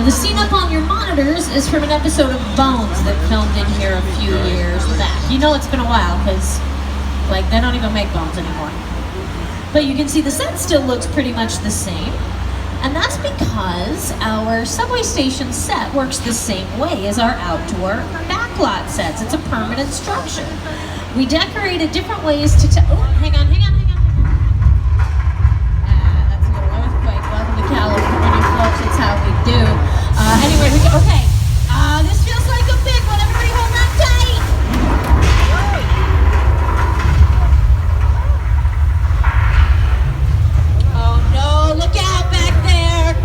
The scene up on your monitors is from an episode of Bones that filmed in here a few years back. You know it's been a while because, like, they don't even make Bones anymore. But you can see the set still looks pretty much the same. And that's because our subway station set works the same way as our outdoor backlot sets. It's a permanent structure. We decorated different ways to oh, hang on. That's a little earthquake. Welcome to California, folks. It's how we do. Anyway, okay. This feels like a big one. Everybody hold on tight. Oh no, look out back there.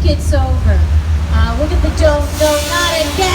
It's over. Look at the don't, no, not again.